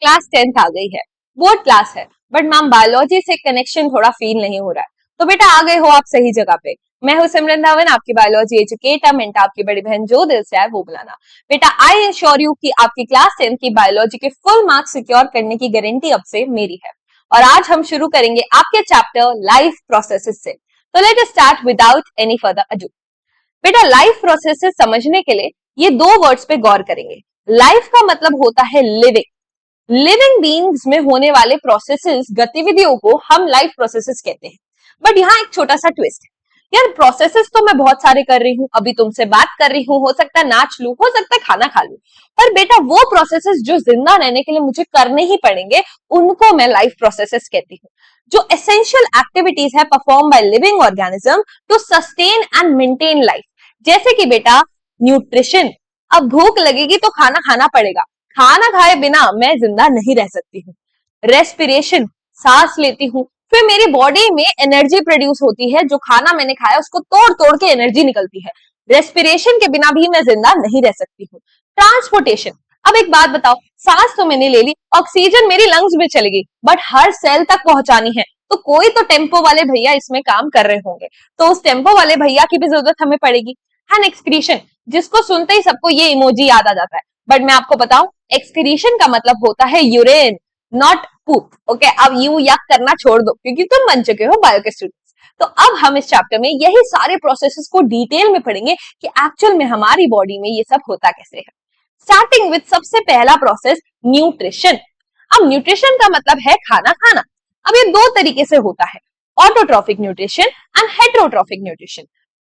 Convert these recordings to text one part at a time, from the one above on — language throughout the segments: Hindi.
क्लास 10th आ गई है, बोर्ड क्लास है, बट मैम बायोलॉजी से कनेक्शन थोड़ा फील नहीं हो रहा है। तो बेटा आ गए हो आप सही जगह पे। मैं हूं सिमरन धावन, आपकी बायोलॉजी एजुकेटर, मेंटर, आपकी बड़ी बहन जो दिल से आए वो बुलाना। बेटा आई इंश्योर यू कि आपकी क्लास 10th की बायोलॉजी के फुल मार्क्स सिक्योर करने की गारंटी अब से मेरी है। और आज हम शुरू करेंगे आपके चैप्टर लाइफ प्रोसेसेस से। तो let us start without any further ado. बेटा लाइफ प्रोसेसेस समझने के लिए ये दो वर्ड्स पे गौर करेंगे। लाइफ का मतलब होता है लिविंग। लिविंग बीइंग्स में होने वाले प्रोसेसेस, गतिविधियों को हम लाइफ प्रोसेसेस कहते हैं। बट यहाँ एक छोटा सा ट्विस्ट है यार, प्रोसेसेस तो मैं बहुत सारे कर रही हूँ, अभी तुमसे बात कर रही हूँ, हो सकता है नाच लूं, हो सकता है खाना खा लूं, पर बेटा वो प्रोसेसेस जो जिंदा रहने के लिए मुझे करने ही पड़ेंगे उनको मैं लाइफ प्रोसेसेस कहती हूँ। जो एसेंशियल एक्टिविटीज है perform by living organism to sustain and maintain life, जैसे कि बेटा न्यूट्रिशन। अब भूख लगेगी तो खाना खाना पड़ेगा, खाना खाए बिना मैं जिंदा नहीं रह सकती हूँ। रेस्पिरेशन, सांस लेती हूँ, फिर मेरी बॉडी में एनर्जी प्रोड्यूस होती है, जो खाना मैंने खाया उसको तोड़ तोड़ के एनर्जी निकलती है। रेस्पिरेशन के बिना भी मैं जिंदा नहीं रह सकती हूँ। ट्रांसपोर्टेशन, अब एक बात बताओ, सांस तो मैंने ले ली, ऑक्सीजन मेरी लंग्स में चली गई, बट हर सेल तक पहुंचानी है, तो कोई तो टेम्पो वाले भैया इसमें काम कर रहे होंगे, तो उस टेम्पो वाले भैया की भी जरूरत हमें पड़ेगी। एंड एक्सक्रीशन, जिसको सुनते ही सबको ये इमोजी याद आ जाता है, बट मैं आपको बताऊं एक्सक्रीशन का मतलब होता है यूरेन, नॉट पूप। ओके, अब यू यक करना छोड़ दो क्योंकि तुम बन चुके हो बायो के स्टूडेंट्स। तो अब हम इस चैप्टर में यही सारे प्रोसेसेस को डिटेल में पढ़ेंगे कि एक्चुअल में हमारी बॉडी में ये सब होता कैसे है। स्टार्टिंग विद सबसे पहला प्रोसेस न्यूट्रिशन। अब न्यूट्रिशन का मतलब है खाना खाना। अब ये दो तरीके से होता है, autotrophic nutrition and heterotrophic nutrition.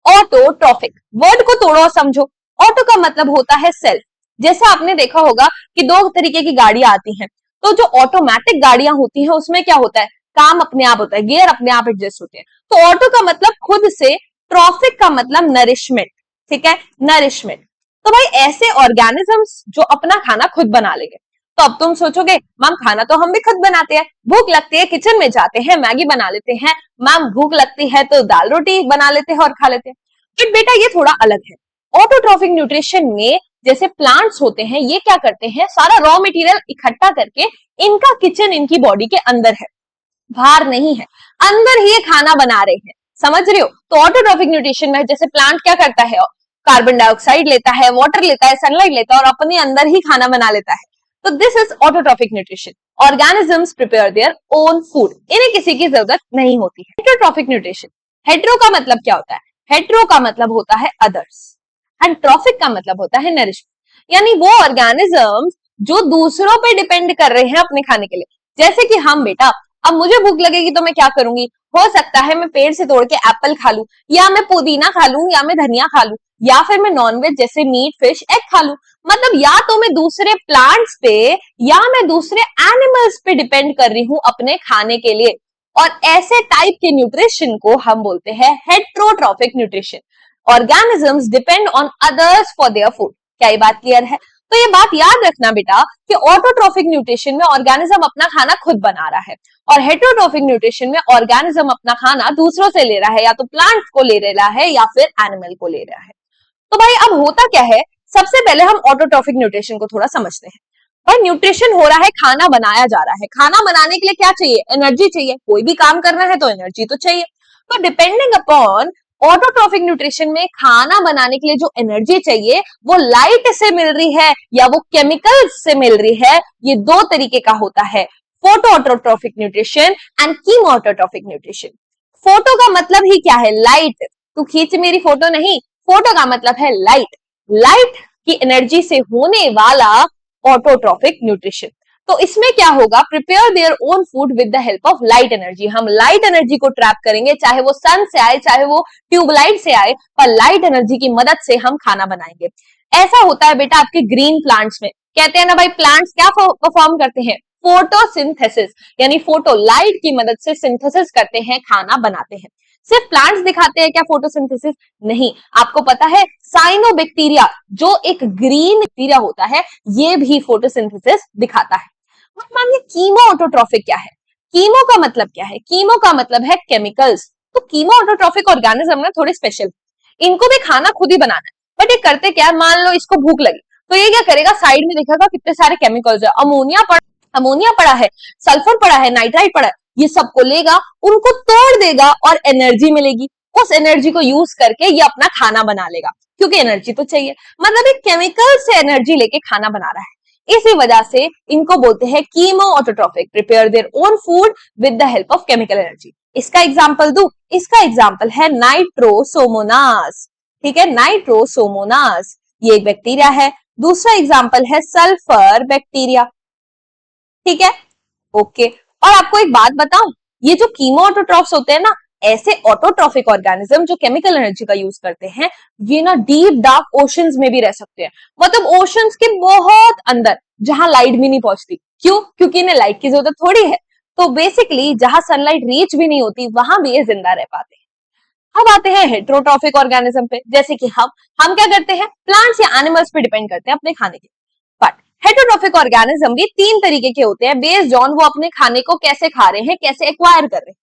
Autotrophic word को तोड़ो और समझो। ऑटो का मतलब होता है सेल्फ। जैसे आपने देखा होगा कि दो तरीके की गाड़ियां आती हैं, तो जो ऑटोमेटिक गाड़ियां होती हैं उसमें क्या होता है, काम अपने आप होता है, गियर अपने आप एडजस्ट होते हैं। तो ऑटो का मतलब खुद से, ट्रॉफिक का मतलब नरिशमेंट। ठीक है, नरिशमेंट। तो भाई ऐसे ऑर्गेनिजम्स जो अपना खाना खुद बना लेंगे। तो अब तुम सोचोगे मैम खाना तो हम भी खुद बनाते हैं, भूख लगती है किचन में जाते हैं मैगी बना लेते हैं, मैम भूख लगती है तो दाल रोटी बना लेते हैं और खा लेते हैं। बट बेटा ये थोड़ा अलग है। ऑटोट्रॉफिक न्यूट्रिशन में जैसे प्लांट्स होते हैं, ये क्या करते हैं, सारा रॉ मटेरियल इकट्ठा करके इनका किचन इनकी बॉडी के अंदर है, बाहर नहीं है, अंदर ही ये खाना बना रहे हैं। समझ रहे हो? तो ऑटोट्रॉफिक न्यूट्रिशन में जैसे प्लांट क्या करता है, कार्बन डाइऑक्साइड लेता है, वाटर लेता है, सनलाइट लेता है और अपने अंदर ही खाना बना लेता है। तो this is autotrophic nutrition. Organisms prepare their own food, इन्हें किसी की जरूरत नहीं होती है। हेटेरोट्रॉफिक न्यूट्रिशन, हेटेरो का मतलब क्या होता है, हेटेरो का मतलब होता है अदर्स एंड ट्रॉफिक का मतलब होता है नरिशमेंट, यानी वो ऑर्गेनिजम्स जो दूसरों पे डिपेंड कर रहे हैं अपने खाने के लिए। जैसे कि हम बेटा, अब मुझे भूख लगेगी तो मैं क्या करूंगी, हो सकता है मैं पेड़ से तोड़ के एप्पल खा लूं, या मैं पुदीना खा लूं, या मैं धनिया खा लूं, या फिर मैं नॉनवेज जैसे मीट फिश एग खा लूं। मतलब या तो मैं दूसरे प्लांट्स पे या मैं दूसरे एनिमल्स पे डिपेंड कर रही हूं अपने खाने के लिए। और ऐसे टाइप के न्यूट्रिशन को हम बोलते हैं heterotrophic nutrition. Organisms depend on others for their food. क्या ये बात क्लियर है? तो ये बात याद रखना बेटा कि ऑटोट्रॉफिक न्यूट्रिशन में ऑर्गेनिज्म अपना खाना खुद बना रहा है, और हेटेरोट्रॉफिक न्यूट्रिशन में ऑर्गेनिज्म अपना खाना दूसरों से ले रहा है, या तो प्लांट्स को ले रहा है या फिर एनिमल को ले रहा है। तो भाई अब होता क्या है, सबसे पहले हम ऑटोट्रॉफिक न्यूट्रिशन को थोड़ा समझते हैं। भाई न्यूट्रिशन हो रहा है, खाना बनाया जा रहा है, खाना बनाने के लिए क्या चाहिए, एनर्जी चाहिए, कोई भी काम करना है तो एनर्जी तो चाहिए। तो डिपेंडिंग अपॉन ऑटोट्रॉफिक न्यूट्रिशन में खाना बनाने के लिए जो एनर्जी चाहिए वो लाइट से मिल रही है या वो केमिकल्स से मिल रही है, ये दो तरीके का होता है, photo autotrophic nutrition and chemo autotrophic nutrition. Photo का मतलब ही क्या है, लाइट। तू खींच मेरी फोटो नहीं, फोटो का मतलब है लाइट, लाइट की एनर्जी से होने वाला ऑटोट्रॉफिक न्यूट्रिशन। तो इसमें क्या होगा, prepare their own food with the help of light energy. हम लाइट एनर्जी को ट्रैप करेंगे, चाहे वो सन से आए चाहे वो ट्यूबलाइट से आए, पर लाइट एनर्जी की मदद से हम खाना बनाएंगे। ऐसा होता है बेटा आपके ग्रीन प्लांट्स में, कहते हैं ना भाई प्लांट्स क्या परफॉर्म करते हैं, फोटोसिंथेसिस, यानी फोटो लाइट की मदद से सिंथेसिस करते हैं, खाना बनाते हैं। सिर्फ प्लांट्स दिखाते हैं क्या फोटोसिंथेसिस? नहीं, आपको पता है साइनोबैक्टीरिया जो एक ग्रीन बैक्टीरिया होता है, ये भी फोटोसिंथेसिस दिखाता है। मैम ये कीमो ऑटोट्रॉफिक क्या है? कीमो का मतलब क्या है? कीमो का मतलब है केमिकल्स। तो कीमो ऑटोट्रॉफिक ऑर्गेनिज्म ना थोड़े स्पेशल, इनको भी खाना खुद ही बनाना है, बट ये करते क्या है, मान लो इसको भूख लगी तो ये क्या करेगा, साइड में देखेगा कितने सारे केमिकल्स है, अमोनिया पड़ा अमोनिया पड़ा है, सल्फर पड़ा है, नाइट्राइट पड़ा है, ये सबको लेगा, उनको तोड़ देगा और एनर्जी मिलेगी। उस एनर्जी को यूज करके ये अपना खाना बना लेगा, क्योंकि एनर्जी तो चाहिए। मतलब एक केमिकल से एनर्जी लेके खाना बना रहा है। इसी वजह से इनको बोलते हैं chemo autotrophic, prepare their own food with the help of chemical energy. इसका एग्जाम्पल दू, इसका एग्जाम्पल है नाइट्रोसोमोनास। ठीक है, नाइट्रोसोमोनास ये एक बैक्टीरिया है। दूसरा एग्जाम्पल है सल्फर बैक्टीरिया। ठीक है, ओके। और आपको एक बात बताऊं, ये जो कीमो ऑटोट्रॉफ्स होते हैं ना, ऐसे ऑटोट्रॉफिक ऑर्गेनिज्म जो केमिकल एनर्जी का यूज करते हैं, ये ना डीप डार्क ओशंस में भी रह सकते हैं। मतलब ओशंस के बहुत अंदर, जहां लाइट भी नहीं पहुंचती। क्यों? क्योंकि इन्हें लाइट की जरूरत थोड़ी है। तो बेसिकली जहां सनलाइट रीच भी नहीं होती, वहां भी ये जिंदा रह पाते हैं। अब आते हैं हेट्रोट्रॉफिक ऑर्गेनिज्म पे, जैसे कि हम क्या करते हैं, प्लांट्स या एनिमल्स पे डिपेंड करते हैं अपने खाने के। बट हेट्रोट्रॉफिक ऑर्गेनिज्म भी तीन तरीके के होते हैं, बेस्ड ऑन वो अपने खाने को कैसे खा रहे हैं, कैसे एक्वायर कर रहे हैं।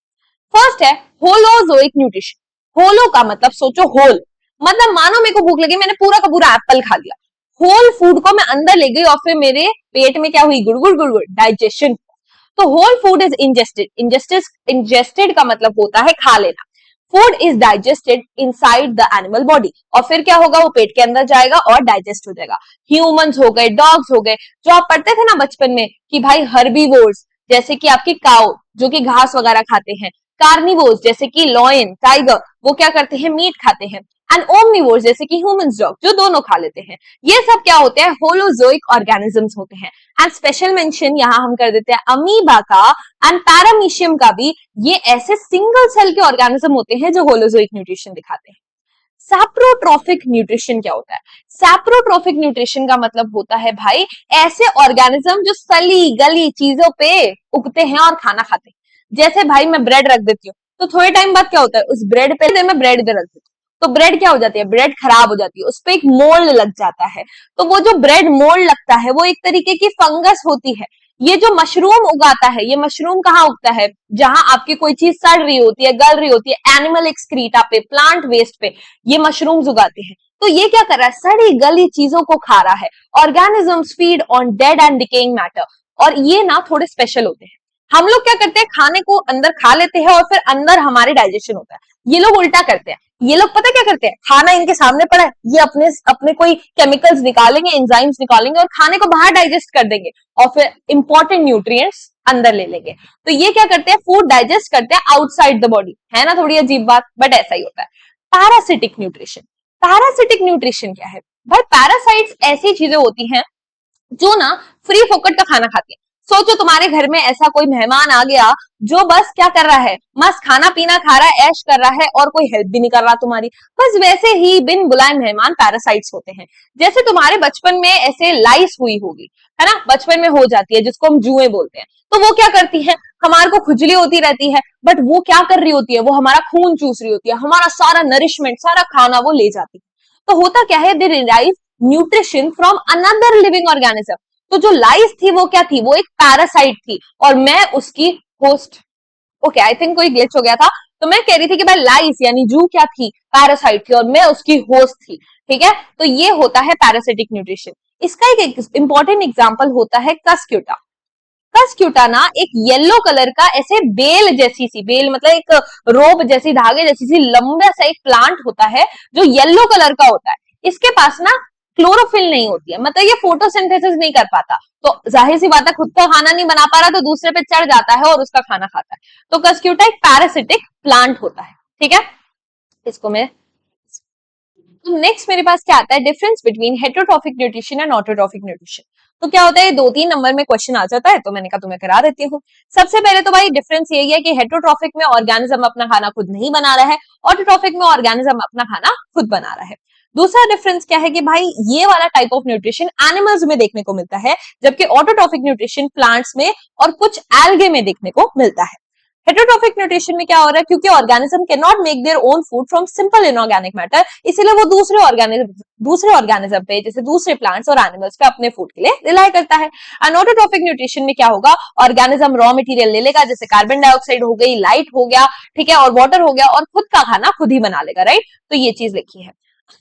फर्स्ट है होलोजोइक न्यूट्रिशन। होलो का मतलब सोचो होल, मतलब मानो मेरे को भूख लगी, मैंने पूरा का पूरा एप्पल खा लिया। होल फूड को मैं अंदर ले गई और फिर मेरे पेट में क्या हुई, गुड़गुड़ गुड़गुड़, डाइजेशन। तो whole food is ingested. Ingested का मतलब होता है खा लेना। Food is digested inside the animal body, और फिर क्या होगा, वो पेट के अंदर जाएगा और डाइजेस्ट हो जाएगा। ह्यूमंस हो गए, डॉग्स हो गए, जो आप पढ़ते थे ना बचपन में कि भाई हर्बीवोर्स, जैसे कि आपकी काउ जो कि घास वगैरह खाते हैं, कार्निवोर्स जैसे कि लॉयन, टाइगर, वो क्या करते हैं, मीट खाते हैं, एंड ओमनिवोर्स जैसे कि ह्यूमंस, डॉग, जो दोनों खा लेते हैं। ये सब क्या होते हैं, होलोजोइक ऑर्गेनिजम्स होते हैं। एंड स्पेशल मेंशन यहाँ हम कर देते हैं अमीबा का एंड पैरामीशियम का भी। ये ऐसे सिंगल सेल के ऑर्गेनिज्म होते हैं जो होलोजोइक न्यूट्रिशन दिखाते हैं। सैप्रोट्रॉफिक न्यूट्रिशन क्या होता है? सैप्रोट्रॉफिक न्यूट्रिशन का मतलब होता है भाई ऐसे ऑर्गेनिज्म जो सली गली चीजों पे उगते हैं और खाना खाते हैं। जैसे भाई मैं ब्रेड रख देती हूँ, तो थोड़े टाइम बाद क्या होता है, उस ब्रेड पे मैं ब्रेड इधर रख देती हूँ, तो ब्रेड क्या हो जाती है, ब्रेड खराब हो जाती है, उस पर एक मोल्ड लग जाता है। तो वो जो ब्रेड मोल्ड लगता है वो एक तरीके की फंगस होती है। ये जो मशरूम उगाता है, ये मशरूम कहाँ उगता है, जहां आपकी कोई चीज सड़ रही होती है, गल रही होती है, एनिमल एक्सक्रीटा पे, प्लांट वेस्ट पे ये मशरूम्स उगाते हैं। तो ये क्या कर रहा है, सड़ी गली चीजों को खा रहा है। Organisms feed on dead and decaying matter, और ये ना थोड़े स्पेशल होते हैं। हम लोग क्या करते हैं, खाने को अंदर खा लेते हैं और फिर अंदर हमारे डाइजेशन होता है। ये लोग उल्टा करते हैं। ये लोग पता क्या करते हैं, खाना इनके सामने पड़ा है, ये अपने अपने कोई केमिकल्स निकालेंगे, एंजाइम्स निकालेंगे और खाने को बाहर डाइजेस्ट कर देंगे और फिर इंपॉर्टेंट न्यूट्रिएंट्स अंदर ले लेंगे। तो ये क्या करते हैं, फूड डाइजेस्ट करते हैं आउटसाइड द बॉडी। है ना थोड़ी अजीब बात, बट ऐसा ही होता है। Parasitic nutrition. पैरासिटिक न्यूट्रिशन क्या है भाई, पैरासाइट्स ऐसी चीजें होती हैं जो ना फ्री फोकट का खाना खाती है। सोचो तुम्हारे घर में ऐसा कोई मेहमान आ गया जो बस क्या कर रहा है, मस्त खाना पीना खा रहा है, ऐश कर रहा है और कोई हेल्प भी नहीं कर रहा तुम्हारी। बस वैसे ही बिन बुलाए मेहमान पैरासाइट्स होते हैं। जैसे तुम्हारे बचपन में ऐसे लाइस हुई होगी, है ना, बचपन में हो जाती है, जिसको हम जुएं बोलते हैं। तो वो क्या करती है, हमारे को खुजली होती रहती है, बट वो क्या कर रही होती है, वो हमारा खून चूस रही होती है, हमारा सारा नरिशमेंट, सारा खाना वो ले जाती है। तो होता क्या है, they derive nutrition from another living organism. तो जो लाइस थी वो क्या थी, वो एक पैरासाइट थी और मैं उसकी होस्ट। ओके, आई थिंक कोई ग्लिच हो गया था। तो मैं कह रही थी कि भाई लाइस यानी जू क्या थी, पैरासाइट थी और मैं उसकी होस्ट थी। ठीक है, तो ये होता है पैरासिटिक न्यूट्रिशन। इसका एक इंपॉर्टेंट एग्जांपल होता है कस्क्यूटा। कस्क्यूटा ना एक येलो कलर का ऐसे बेल जैसी सी, बेल मतलब एक रोप जैसी, धागे जैसी सी लंबा सा एक प्लांट होता है जो येलो कलर का होता है। इसके पास ना क्लोरोफिल नहीं होती है, मतलब ये फोटोसिंथेसिस नहीं कर पाता। तो जाहिर सी बात है, खुद का खाना नहीं बना पा रहा तो दूसरे पे चढ़ जाता है और उसका खाना खाता है। तो कस्क्यूटा एक पैरासिटिक प्लांट होता है। ठीक है, इसको मैं तो नेक्स्ट मेरे पास क्या आता है, difference between heterotrophic nutrition and autotrophic nutrition. तो क्या होता है, 2-3 नंबर में क्वेश्चन आ जाता है, तो मैंने कहा तुम्हें करा देती हूँ। सबसे पहले तो भाई डिफरेंस यही है कि हेटेरोट्रॉफिक में ऑर्गेनिज्म अपना खाना खुद नहीं बना रहा है, ऑटोट्रॉफिक में ऑर्गेनिज्म अपना खाना खुद बना रहा है। दूसरा डिफरेंस क्या है कि भाई ये वाला टाइप ऑफ न्यूट्रिशन एनिमल्स में देखने को मिलता है, जबकि ऑटोट्रॉफिक न्यूट्रिशन प्लांट्स में और कुछ एल्गे में देखने को मिलता है। हेटेरोट्रॉफिक न्यूट्रिशन में क्या हो रहा है, क्योंकि organism can not make their own food from simple inorganic matter, इसीलिए वो दूसरे ऑर्गेनिज्म पे, जैसे दूसरे प्लांट्स और एनिमल्स पे अपने फूड के लिए रिलाई करता है। अनऑटोट्रॉफिक न्यूट्रिशन में क्या होगा, ऑर्गेनिज्म रॉ मटेरियल ले लेगा, जैसे कार्बन डाइऑक्साइड हो गई, लाइट हो गया, ठीक है, और वाटर हो गया, और खुद का खाना खुद ही बना लेगा। राइट, तो ये चीज लिखी है।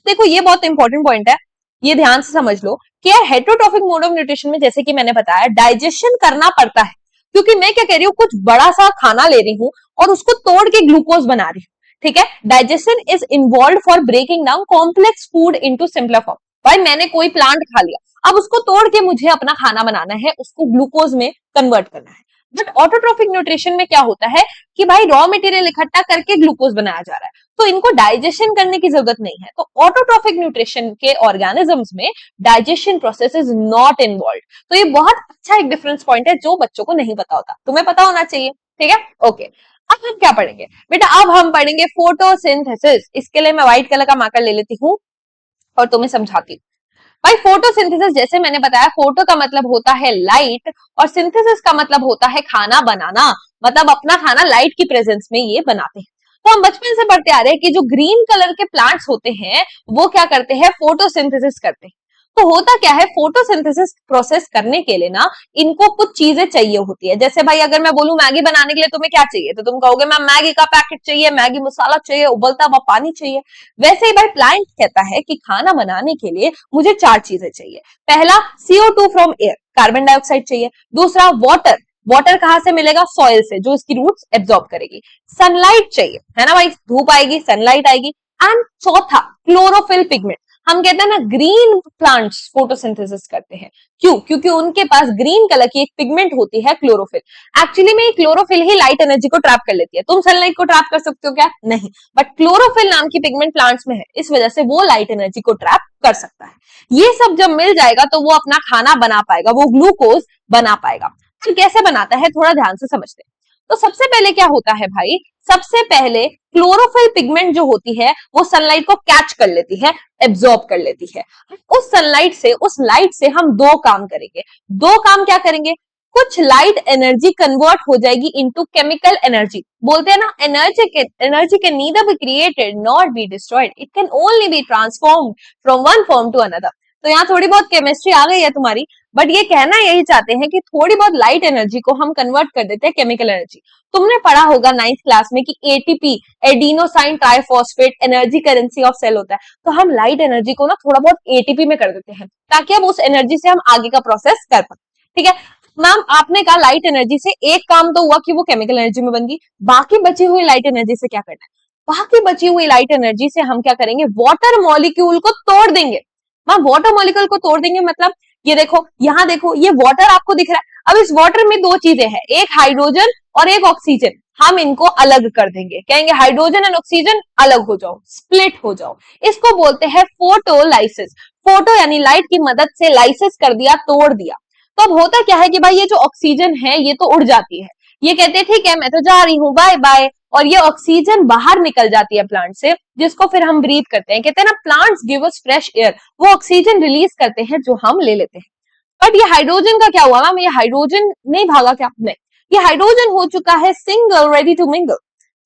देखो ये बहुत इंपॉर्टेंट पॉइंट है, ये ध्यान से समझ लो कि यार हेटरोट्रॉफिक मोड ऑफ न्यूट्रिशन में जैसे कि मैंने बताया डाइजेशन करना पड़ता है, क्योंकि मैं क्या कह रही हूँ, कुछ बड़ा सा खाना ले रही हूँ और उसको तोड़ के ग्लूकोज बना रही हूँ, ठीक है। Digestion is involve for breaking down complex food into simpler form. भाई मैंने कोई प्लांट खा लिया, अब उसको तोड़ के मुझे अपना खाना बनाना है, उसको ग्लूकोज में कन्वर्ट करना है। बट ऑटोट्रॉफिक न्यूट्रिशन में क्या होता है कि भाई रॉ मटेरियल इकट्ठा करके ग्लूकोज बनाया जा रहा है, तो इनको डाइजेशन करने की जरूरत नहीं है। तो ऑटोट्रॉफिक न्यूट्रिशन के ऑर्गेनिजम्स में digestion process is not involve. तो ये बहुत अच्छा एक डिफरेंस पॉइंट है जो बच्चों को नहीं पता होता, तुम्हें पता होना चाहिए, ठीक है। ओके, अब हम क्या पढ़ेंगे बेटा, अब हम पढ़ेंगे फोटोसिंथेसिस। इसके लिए मैं व्हाइट कलर का मार्कर ले लेती हूँ और तुम्हें समझाती हूँ। भाई फोटोसिंथेसिस जैसे मैंने बताया, फोटो का मतलब होता है लाइट और सिंथेसिस का मतलब होता है खाना बनाना, मतलब अपना खाना लाइट की प्रेजेंस में ये बनाते हैं। तो हम बचपन से पढ़ते आ रहे हैं कि जो ग्रीन कलर के प्लांट्स होते हैं वो क्या करते हैं, फोटोसिंथेसिस करते हैं। तो होता क्या है, फोटोसिंथेसिस प्रोसेस करने के लिए ना इनको कुछ चीजें चाहिए होती है। जैसे भाई अगर मैं बोलूं मैगी बनाने के लिए तुम्हें क्या चाहिए, तो तुम कहोगे मैम मैगी का पैकेट चाहिए, मैगी मसाला चाहिए, उबलता हुआ पानी चाहिए। वैसे ही भाई प्लांट कहता है कि खाना बनाने के लिए मुझे 4 चीजें चाहिए। पहला CO2 from air, carbon dioxide चाहिए। दूसरा वाटर, वाटर कहां से मिलेगा, सॉइल से, जो इसकी रूट्स एब्जॉर्ब करेगी। सनलाइट चाहिए, है ना भाई, धूप आएगी सनलाइट आएगी। एंड चौथा क्लोरोफिल पिगमेंट। हम कहते हैं ना ग्रीन प्लांट्स फोटोसिंथेसिस करते हैं, क्यों, क्योंकि उनके पास ग्रीन कलर की एक पिगमेंट होती है क्लोरोफिल। एक्चुअली में क्लोरोफिल ही लाइट एनर्जी को ट्रैप कर लेती है। तुम सनलाइट को ट्रैप कर सकते हो क्या, नहीं, बट क्लोरोफिल नाम की पिगमेंट प्लांट्स में है, इस वजह से वो लाइट एनर्जी को ट्रैप कर सकता है। ये सब जब मिल जाएगा तो वो अपना खाना बना पाएगा, वो ग्लूकोज बना पाएगा। तो कैसे बनाता है थोड़ा ध्यान से समझते हैं। तो सबसे पहले क्या होता है भाई, सबसे पहले क्लोरोफिल पिगमेंट जो होती है वो सनलाइट को कैच कर लेती है, एब्जॉर्ब कर लेती है। उस सनलाइट से, उस लाइट से हम दो काम करेंगे। दो काम क्या करेंगे, कुछ लाइट एनर्जी कन्वर्ट हो जाएगी इनटू केमिकल एनर्जी। बोलते हैं ना energy can neither be created not be destroyed, it can only be transformed from one form to another. तो यहाँ थोड़ी बहुत केमिस्ट्री आ गई है तुम्हारी, बट ये कहना यही चाहते हैं कि थोड़ी बहुत लाइट एनर्जी को हम कन्वर्ट कर देते हैं केमिकल एनर्जी। तुमने पढ़ा होगा 9th क्लास में कि ATP, adenosine triphosphate, energy currency of cell होता है। तो हम लाइट एनर्जी को ना थोड़ा बहुत एटीपी में कर देते हैं ताकि हम उस एनर्जी से हम आगे का प्रोसेस कर पाए, ठीक है। मैम आपने कहा लाइट एनर्जी से एक काम तो हुआ कि वो केमिकल एनर्जी में बन गई, बाकी बची हुई लाइट एनर्जी से क्या करना है, बाकी बची हुई लाइट एनर्जी से हम क्या करेंगे, वाटर मॉलिक्यूल को तोड़ देंगे। मैम वाटर मॉलिक्यूल को तोड़ देंगे मतलब, ये देखो यहाँ देखो, ये वाटर आपको दिख रहा है। अब इस वाटर में दो चीजें हैं, एक हाइड्रोजन और एक ऑक्सीजन। हम इनको अलग कर देंगे, कहेंगे हाइड्रोजन एंड ऑक्सीजन अलग हो जाओ, स्प्लिट हो जाओ। इसको बोलते हैं फोटोलाइसिस। फोटो यानी लाइट की मदद से, लाइसिस कर दिया, तोड़ दिया। तो अब होता क्या है कि भाई ये जो ऑक्सीजन है ये तो उड़ जाती है, ये कहते हैं ठीक है मैं तो जा रही हूँ, बाय बाय, और ये ऑक्सीजन बाहर निकल जाती है प्लांट से, जिसको फिर हम ब्रीथ करते हैं। कहते हैं ना plants give us fresh air, वो ऑक्सीजन रिलीज करते हैं जो हम ले लेते हैं। बट ये हाइड्रोजन का क्या हुआ मैम, ये हाइड्रोजन नहीं भागा क्या, नहीं, ये हाइड्रोजन हो चुका है single ready to mingle,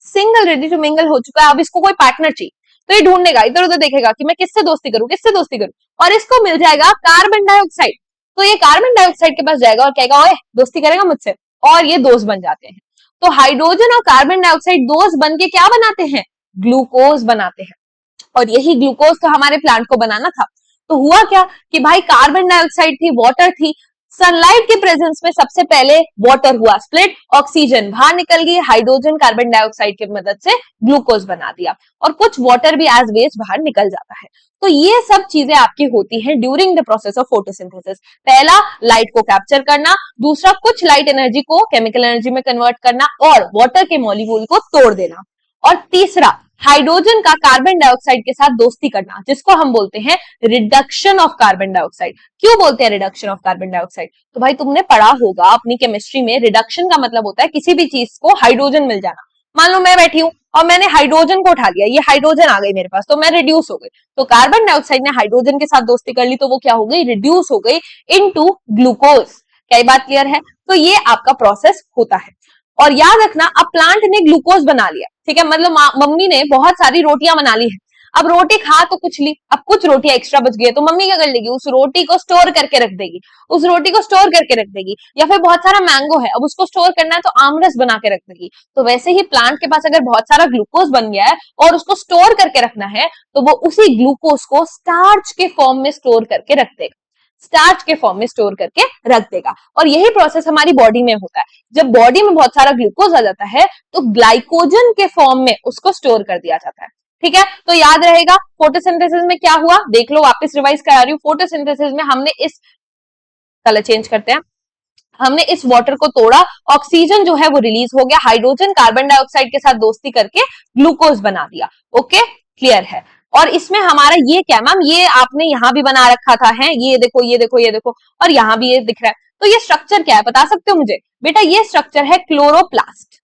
single ready to mingle हो चुका है। अब इसको कोई पार्टनर चाहिए तो ये ढूंढेगा, इधर उधर देखेगा कि मैं किससे दोस्ती करूं, किससे दोस्ती करूं, और इसको मिल जाएगा कार्बन डाइऑक्साइड। तो ये कार्बन डाइऑक्साइड के पास जाएगा और कहेगा ओए दोस्ती करेगा मुझसे, और ये दोस्त बन जाते हैं। तो हाइड्रोजन और कार्बन डाइऑक्साइड दोस्त बन के क्या बनाते हैं, ग्लूकोज बनाते हैं। और यही ग्लूकोज तो हमारे प्लांट को बनाना था। तो हुआ क्या कि भाई कार्बन डाइऑक्साइड थी, वाटर थी, सनलाइट के प्रेजेंस में सबसे पहले वाटर हुआ स्प्लिट, ऑक्सीजन बाहर निकल गई, हाइड्रोजन कार्बन डाइऑक्साइड की मदद से ग्लूकोज बना दिया, और कुछ वाटर भी एज वेस्ट बाहर निकल जाता है। तो ये सब चीजें आपकी होती हैं during the process of photosynthesis. पहला लाइट को कैप्चर करना, दूसरा कुछ लाइट एनर्जी को केमिकल एनर्जी में कन्वर्ट करना और वाटर के मॉलिक्यूल को तोड़ देना, और तीसरा हाइड्रोजन का कार्बन डाइऑक्साइड के साथ दोस्ती करना, जिसको हम बोलते हैं रिडक्शन ऑफ कार्बन डाइऑक्साइड। क्यों बोलते हैं रिडक्शन ऑफ कार्बन डाइऑक्साइड, तो भाई तुमने पढ़ा होगा अपनी केमिस्ट्री में, रिडक्शन का मतलब होता है किसी भी चीज को हाइड्रोजन मिल जाना। मान लो मैं बैठी हूं और मैंने हाइड्रोजन को उठा लिया, ये हाइड्रोजन आ गई मेरे पास, तो मैं रिड्यूस हो गई। तो कार्बन डाइऑक्साइड ने हाइड्रोजन के साथ दोस्ती कर ली, तो वो क्या हो गई, रिड्यूस हो गई इनटू ग्लूकोज। क्या ये बात क्लियर है? तो ये आपका प्रोसेस होता है। और याद रखना अब प्लांट ने ग्लूकोज बना लिया, ठीक है, मतलब मम्मी ने बहुत सारी रोटियां बना ली है। अब रोटी खा तो कुछ ली, अब कुछ रोटियां एक्स्ट्रा बच गई है तो मम्मी क्या कर लेगी, उस रोटी को स्टोर करके रख देगी, उस रोटी को स्टोर करके रख देगी। या फिर बहुत सारा मैंगो है, अब उसको स्टोर करना है तो आमरस बना के रख देगी। तो वैसे ही प्लांट के पास अगर बहुत सारा ग्लूकोज बन गया है और उसको स्टोर करके रखना है, तो वो उसी ग्लूकोज को स्टार्च के फॉर्म में स्टोर करके रख देगा, स्टार्च के फॉर्म में स्टोर करके रख देगा। और यही प्रोसेस हमारी बॉडी में होता है। जब बॉडी में बहुत सारा ग्लूकोज आ जाता है तो ग्लाइकोजन के फॉर्म में उसको स्टोर कर दिया जाता है। ठीक है, तो याद रहेगा फोटोसिंथेसिस में क्या हुआ, देख लो, वापस रिवाइज करा रही हूँ। फोटोसिंथेसिस में हमने इस, कलर चेंज करते हैं, हमने इस वाटर को तोड़ा, ऑक्सीजन जो है वो रिलीज हो गया, हाइड्रोजन कार्बन डाइऑक्साइड के साथ दोस्ती करके ग्लूकोज बना दिया। ओके, क्लियर है। और इसमें हमारा ये क्या मैम, ये आपने यहां भी बना रखा था, है ये देखो ये देखो ये देखो, और यहां भी ये दिख रहा है। तो ये स्ट्रक्चर क्या है बता सकते हो मुझे? बेटा ये स्ट्रक्चर है क्लोरोप्लास्ट।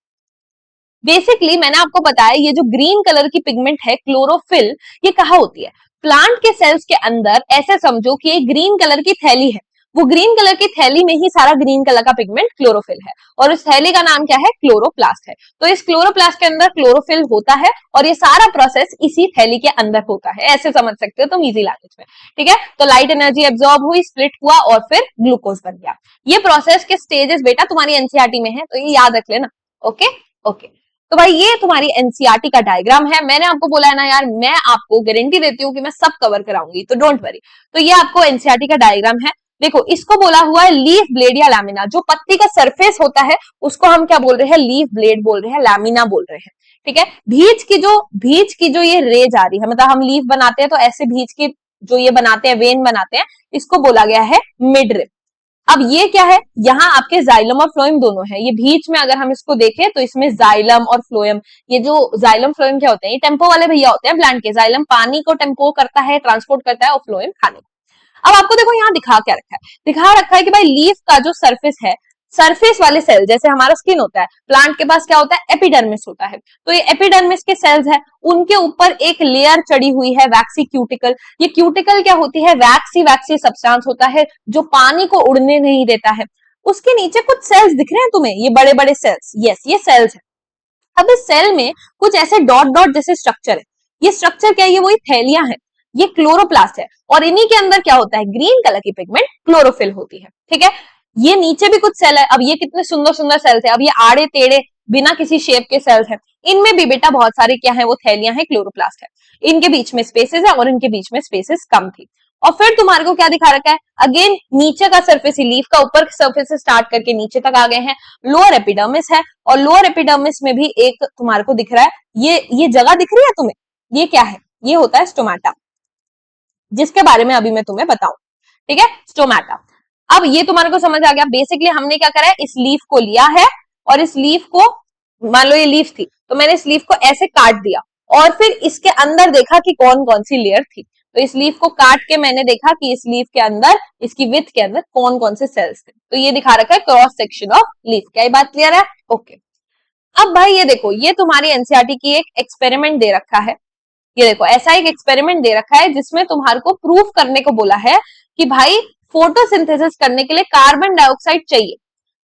बेसिकली मैंने आपको बताया ये जो ग्रीन कलर की पिगमेंट है क्लोरोफिल, ये कहाँ होती है? प्लांट के सेल्स के अंदर। ऐसे समझो कि एक ग्रीन कलर की थैली है, वो ग्रीन कलर की थैली में ही सारा ग्रीन कलर का पिगमेंट क्लोरोफिल है, और उस थैली का नाम क्या है? क्लोरोप्लास्ट है। तो इस क्लोरोप्लास्ट के अंदर क्लोरोफिल होता है और ये सारा प्रोसेस इसी थैली के अंदर होता है। ऐसे समझ सकते हो तुम इजी लैंग्वेज में। ठीक है, तो लाइट एनर्जी एब्जॉर्ब हुई, स्प्लिट हुआ और फिर ग्लूकोज बन गया। ये प्रोसेस के स्टेजेस बेटा तुम्हारी एनसीईआरटी में है, तो ये याद रख लेना। ओके ओके, तो भाई ये तुम्हारी एनसीईआरटी का डायग्राम है। मैंने आपको बोला है ना यार, मैं आपको गारंटी देती हूँ कि मैं सब कवर कराऊंगी, तो डोंट वरी। तो ये आपको एनसीईआरटी का डायग्राम है। देखो, इसको बोला हुआ है लीफ ब्लेड या लैमिना। जो पत्ती का सरफेस होता है उसको हम क्या बोल रहे हैं? लीफ ब्लेड बोल रहे हैं, लैमिना बोल रहे हैं। ठीक है, बीज की जो ये रे जा रही है, मतलब हम लीफ बनाते हैं तो ऐसे बीज की जो ये बनाते हैं, वेन बनाते हैं, इसको बोला गया है मिड रिब। अब ये क्या है? यहाँ आपके जाइलम और फ्लोएम दोनों है। ये बीच में अगर हम इसको देखें तो इसमें जाइलम और फ्लोएम, ये जो जाइलम फ्लोएम क्या होते हैं? ये टेम्पो वाले भैया होते हैं प्लांट के। जाइलम पानी को टेम्पो करता है, ट्रांसपोर्ट करता है, और फ्लोएम खाने को। अब आपको देखो यहाँ दिखा क्या रखा है? दिखा रखा है कि भाई लीफ का जो सरफेस है, सरफेस वाले सेल, जैसे हमारा स्किन होता है, प्लांट के पास क्या होता है? एपिडर्मिस होता है। तो ये एपिडर्मिस के सेल्स है, उनके ऊपर एक लेयर चढ़ी हुई है, वैक्सी क्यूटिकल। ये क्यूटिकल क्या होती है? वैक्सी वैक्सी सब्सटेंस होता है जो पानी को उड़ने नहीं देता है। उसके नीचे कुछ सेल्स दिख रहे हैं तुम्हें, ये बड़े बड़े सेल्स, यस ये सेल्स है। अब इस सेल में कुछ ऐसे डॉट डॉट जैसे स्ट्रक्चर है। ये स्ट्रक्चर क्या है? ये वही थैलियां हैं, ये क्लोरोप्लास्ट है, और इन्हीं के अंदर क्या होता है? ग्रीन कलर की पिगमेंट क्लोरोफिल होती है। ठीक है, ये नीचे भी कुछ सेल है। अब ये कितने सुंदर सुंदर सेल्स है। अब ये आड़े टेढ़े बिना किसी शेप के सेल्स हैं, इनमें भी बेटा बहुत सारे क्या है? वो थैलियां हैं, क्लोरोप्लास्ट है। इनके बीच में स्पेसेस है और इनके बीच में स्पेसेस कम थी। और फिर तुम्हारे को क्या दिखा रखा है? अगेन नीचे का सरफेस ही, लीफ का ऊपर सरफेस से स्टार्ट करके नीचे तक आ गए हैं। लोअर एपिडर्मिस है, और लोअर एपिडर्मिस में भी एक तुम्हारे को दिख रहा है, ये जगह दिख रही है तुम्हें? ये क्या है? ये होता है स्टोमाटा, जिसके बारे में अभी मैं तुम्हें बताऊं। ठीक है, स्टोमाटा। अब ये तुम्हारे को समझ आ गया। बेसिकली हमने क्या करा है? इस लीफ को लिया है, और इस लीफ को, मान लो ये लीफ थी, तो मैंने इस लीफ को ऐसे काट दिया, और फिर इसके अंदर देखा कि कौन कौन सी लेयर थी। तो इस लीफ को काट के मैंने देखा कि इस लीफ के अंदर, इसकी विथ के अंदर कौन कौन से सेल्स थे। तो ये दिखा रखा है क्रॉस सेक्शन ऑफ लीफ। क्या ये बात क्लियर है? ओके। अब भाई ये देखो, ये तुम्हारी एनसीईआरटी की एक एक्सपेरिमेंट दे रखा है। ये देखो, ऐसा एक एक्सपेरिमेंट दे रखा है जिसमें तुम्हारे को प्रूफ करने को बोला है कि भाई फोटोसिंथेसिस करने के लिए कार्बन डाइऑक्साइड चाहिए।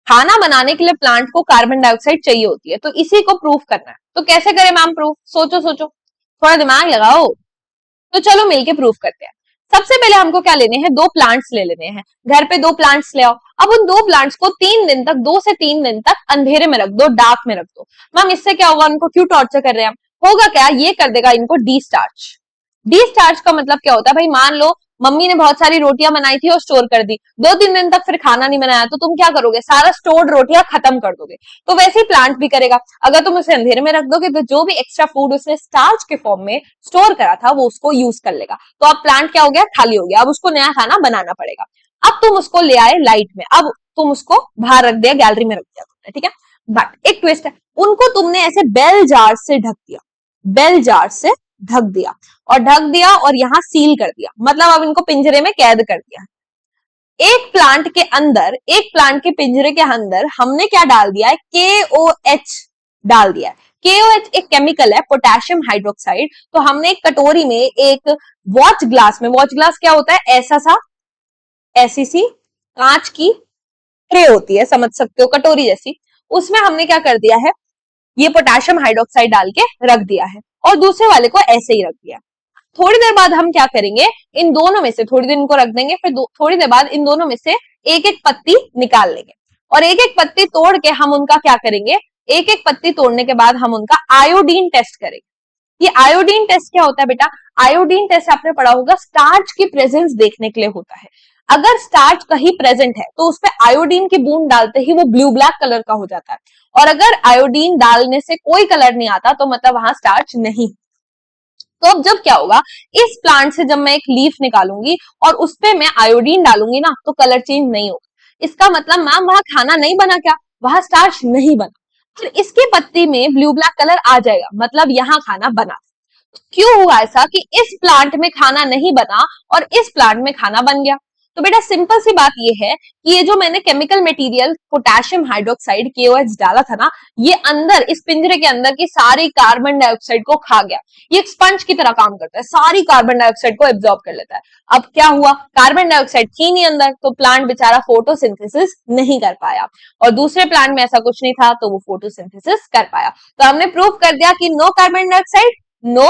खाना बनाने के लिए प्लांट को कार्बन डाइऑक्साइड चाहिए होती है, तो इसी को प्रूफ करना है। तो कैसे करें मैम प्रूफ? सोचो सोचो, थोड़ा दिमाग लगाओ। तो चलो मिलके प्रूफ करते हैं। सबसे पहले हमको क्या लेने हैं? 2 प्लांट्स ले लेने हैं। घर पे 2 प्लांट्स ले आओ। अब उन 2 प्लांट्स को 3 दिन तक, 2 से 3 दिन तक अंधेरे में रख दो, डार्क में रख दो। मैम इससे क्या होगा? उनको क्यों टॉर्चर कर रहे हैं हम? होगा क्या? ये कर देगा इनको डी स्टार्च। डी स्टार्च का मतलब क्या होता है भाई? मान लो मम्मी ने बहुत सारी रोटियां बनाई थी और स्टोर कर दी, 2-3 दिन तक फिर खाना नहीं बनाया, तो तुम क्या करोगे? सारा स्टोर्ड रोटियां खत्म कर दोगे। तो वैसे ही प्लांट भी करेगा। अगर तुम उसे अंधेरे में रख दोगे तो जो भी एक्स्ट्रा फूड उसने स्टार्च के फॉर्म में स्टोर करा था वो उसको यूज कर लेगा। तो अब प्लांट क्या हो गया? खाली हो गया। अब उसको नया खाना बनाना पड़ेगा। अब तुम उसको ले आए लाइट में, अब तुम उसको बाहर रख दिया, गैलरी में रख दिया तुमने, ठीक है। बट एक ट्विस्ट है, उनको तुमने ऐसे बेल जार से ढक दिया, बेल जार से ढक दिया, और ढक दिया और यहाँ सील कर दिया, मतलब अब इनको पिंजरे में कैद कर दिया। एक प्लांट के अंदर, एक प्लांट के पिंजरे के अंदर हमने क्या डाल दिया है? KOH डाल दिया है। KOH एक केमिकल है, पोटेशियम हाइड्रोक्साइड। तो हमने एक कटोरी में, एक वॉच ग्लास में, वॉच ग्लास क्या होता है? ऐसा सा, ऐसी सी कांच की ट्रे होती है, समझ सकते हो, कटोरी जैसी। उसमें हमने क्या कर दिया है? ये पोटेशियम हाइड्रोक्साइड डाल के रख दिया है, और दूसरे वाले को ऐसे ही रख दिया। थोड़ी देर बाद हम क्या करेंगे, इन दोनों में से थोड़ी देर इनको रख देंगे, फिर थोड़ी देर बाद इन दोनों में से एक एक पत्ती निकाल लेंगे और एक एक पत्ती तोड़ के हम उनका क्या करेंगे, एक एक पत्ती तोड़ने के बाद हम उनका आयोडीन टेस्ट करेंगे। ये आयोडीन टेस्ट क्या होता है बेटा, आयोडीन टेस्ट आपने पढ़ा होगा स्टार्च की प्रेजेंस देखने के लिए होता है। अगर स्टार्च कहीं प्रेजेंट है तो उसपे आयोडीन की बूंद डालते ही वो ब्लू ब्लैक कलर का हो जाता है, और अगर आयोडीन डालने से कोई कलर नहीं आता तो मतलब वहां स्टार्च नहीं। तो अब जब क्या होगा, इस प्लांट से जब मैं एक लीफ निकालूंगी और उस पे मैं आयोडीन डालूंगी ना तो कलर चेंज नहीं होगा। इसका मतलब मैम वहां खाना नहीं बना, क्या वहां स्टार्च नहीं बना, फिर इसकी पत्ती में ब्लू ब्लैक कलर आ जाएगा, मतलब यहाँ खाना बना। क्यों हुआ ऐसा कि इस प्लांट में खाना नहीं बना और इस प्लांट में खाना बन गया? तो बेटा सिंपल सी बात ये है कि ये जो मैंने chemical material potassium hydroxide KOH डाला था ना, ये अंदर इस पिंजरे के अंदर की सारी कार्बन डाइऑक्साइड को खा गया। ये एक स्पंज की तरह काम करता है, सारी कार्बन डाइऑक्साइड को एब्जॉर्ब कर लेता है। अब क्या हुआ, कार्बन डाइऑक्साइड थी नहीं अंदर, तो प्लांट बेचारा फोटोसिंथेसिस नहीं कर पाया, और दूसरे प्लांट में ऐसा कुछ नहीं था तो वो फोटोसिंथेसिस कर पाया। तो हमने प्रूव कर दिया कि no carbon dioxide no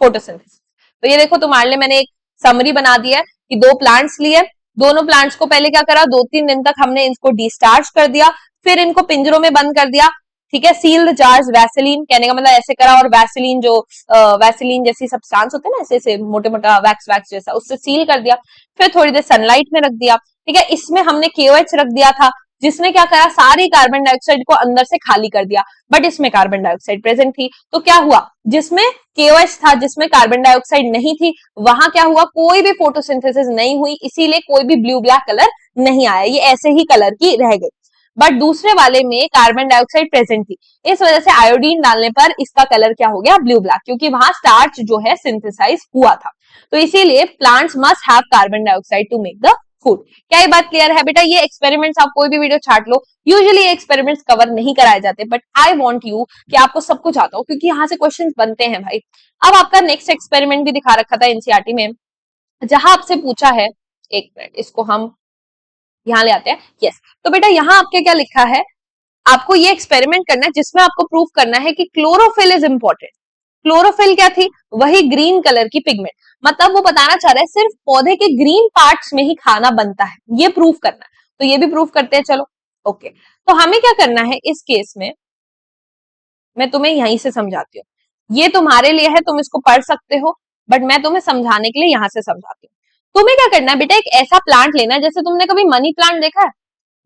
photosynthesis. तो ये देखो तुम्हारे लिए मैंने एक समरी बना दिया है कि दो प्लांट्स लिए, दोनों प्लांट्स को पहले क्या करा, 2-3 दिन तक हमने इनको डिस्चार्ज कर दिया, फिर इनको पिंजरों में बंद कर दिया, ठीक है, सील्ड जार्स, वैसेलिन, कहने का मतलब ऐसे करा, और वैसेलिन जो वैसेलिन जैसी सब्सटेंस होते हैं ना, ऐसे मोटे मोटा वैक्स वैक्स जैसा, उससे सील कर दिया, फिर थोड़ी देर सनलाइट में रख दिया, ठीक है। इसमें हमने KOH रख दिया था जिसने क्या करा, सारी कार्बन डाइऑक्साइड को अंदर से खाली कर दिया, बट इसमें कार्बन डाइऑक्साइड प्रेजेंट थी। तो क्या हुआ, जिसमें KOH था, जिसमें कार्बन डाइऑक्साइड नहीं थी, वहां क्या हुआ, कोई भी फोटोसिंथेसिस नहीं हुई, इसीलिए कोई भी ब्लू ब्लैक कलर नहीं आया, ये ऐसे ही कलर की रह गई। बट दूसरे वाले में कार्बन डाइऑक्साइड प्रेजेंट थी, इस वजह से आयोडीन डालने पर इसका कलर क्या हो गया, ब्लू ब्लैक, क्योंकि वहां स्टार्च जो है सिंथेसाइज हुआ था। तो इसीलिए plants must have carbon dioxide to make the food. क्या ये बात क्लियर है बेटा? ये एक्सपेरिमेंट्स आप कोई भी वीडियो छाट लो, यूजुअली ये एक्सपेरिमेंट्स कवर नहीं कराए जाते, बट आई वांट यू कि आपको सब कुछ आता हो, क्योंकि यहाँ से क्वेश्चंस बनते हैं भाई। अब आपका नेक्स्ट एक्सपेरिमेंट भी दिखा रखा था एनसीईआरटी में, जहां आपसे पूछा है, एक मिनट इसको हम यहाँ ले आते हैं, यस। तो बेटा यहाँ आपके क्या लिखा है, आपको ये एक्सपेरिमेंट करना है जिसमें आपको प्रूव करना है कि क्लोरोफिल इज इंपॉर्टेंट। क्लोरोफिल क्या थी, वही ग्रीन कलर की पिगमेंट, मतलब वो बताना चाह रहा है सिर्फ पौधे के ग्रीन पार्ट्स में ही खाना बनता है, ये प्रूफ करना है। तो ये भी प्रूफ करते हैं, चलो ओके। तो हमें क्या करना है इस केस में, मैं तुम्हें यहीं से समझाती हूँ, ये तुम्हारे लिए है, तुम इसको पढ़ सकते हो, बट मैं तुम्हें समझाने के लिए यहां से समझाती हूँ। तुम्हें क्या करना है बेटा, एक ऐसा प्लांट लेना है, जैसे तुमने कभी मनी प्लांट देखा है,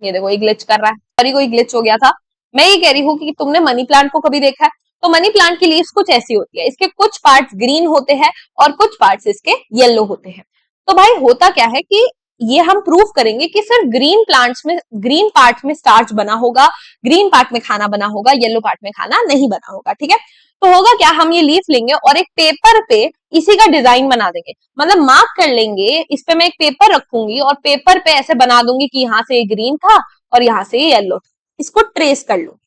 ये देखो ये ग्लिच कर रहा है, सॉरी कोई ग्लिच हो गया था। मैं ये कह रही हूँ कि तुमने मनी प्लांट को कभी देखा है, तो मनी प्लांट की लीव्स कुछ ऐसी होती है, इसके कुछ पार्ट्स ग्रीन होते हैं और कुछ पार्ट्स इसके येलो होते हैं। तो भाई होता क्या है कि ये हम प्रूव करेंगे कि सिर्फ ग्रीन प्लांट्स में, ग्रीन पार्ट में स्टार्च बना होगा, ग्रीन पार्ट में खाना बना होगा, येलो पार्ट में खाना नहीं बना होगा, ठीक है। तो होगा क्या, हम ये लीफ लेंगे और एक पेपर पे इसी का डिजाइन बना देंगे, मतलब मार्क कर लेंगे, इस पे मैं एक पेपर रखूंगी और पेपर पे ऐसे बना दूंगी कि यहाँ से ये ग्रीन था और यहाँ से ये येलो था, इसको ट्रेस कर लूंगी।